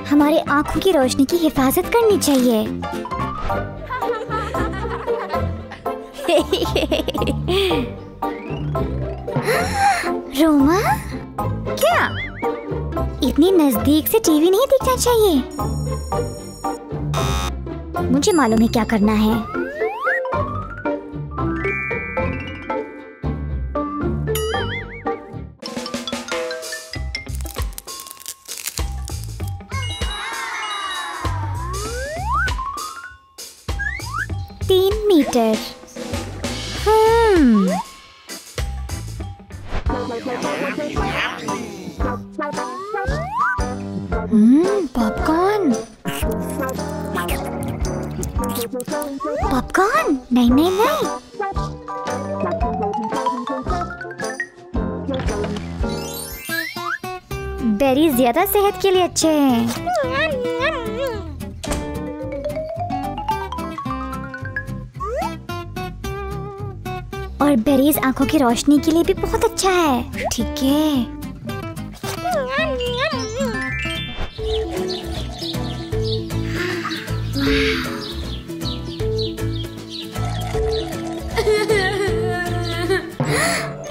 हमारे आँखों की रोशनी की हिफाजत करनी चाहिए। रोमा, क्या? इतनी नजदीक से टीवी नहीं देखना चाहिए। मुझे मालूम है क्या करना है। मीटर। पॉपकॉर्न। पॉपकॉर्न नहीं नहीं नहीं। बेरीज ज्यादा सेहत के लिए अच्छे हैं। और बेरीज आंखों की रोशनी के लिए भी बहुत अच्छा है। ठीक है।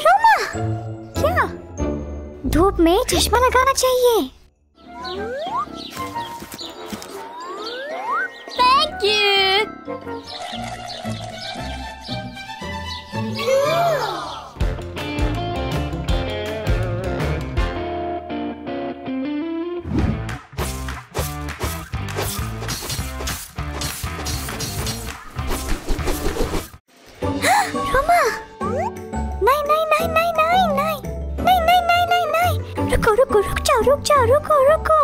रोमा, क्या? धूप में चश्मा लगाना चाहिए। Thank you. रोमा, नहीं नहीं नहीं नहीं नहीं नहीं नहीं नहीं नहीं नहीं नहीं, रुको रुको, रुक जाओ रुक जाओ, रुको रुको।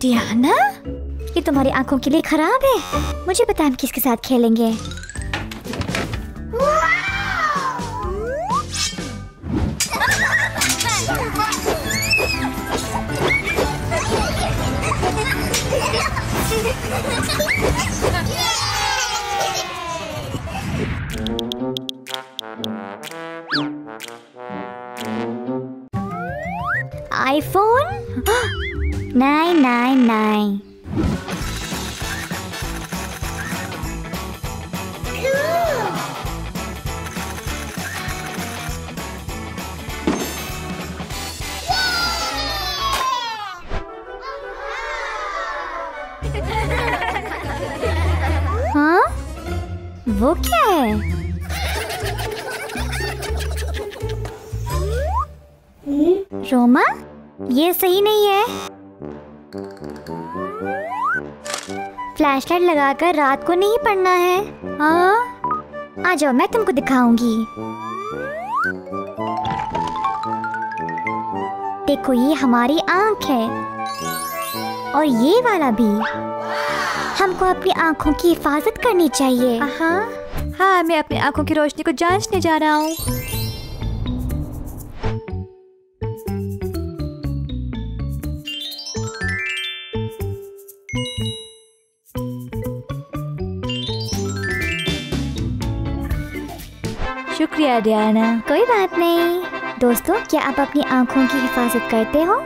डियाना, ये तुम्हारी आंखों के लिए खराब है। मुझे पता हम किसके साथ खेलेंगे। आईफोन? नहीं नहीं नहीं। हाँ, वो क्या है? रोमा, ये सही नहीं है। फ्लैशलाइट लगाकर रात को नहीं पढ़ना है। हाँ, आ जाओ, मैं तुमको दिखाऊंगी। देखो, ये हमारी आंख है और ये वाला भी। हमको अपनी आंखों की हिफाजत करनी चाहिए। हाँ, मैं अपनी आंखों की रोशनी को जांचने जा रहा हूँ। शुक्रिया डियाना। कोई बात नहीं। दोस्तों, क्या आप अपनी आंखों की हिफाजत करते हो?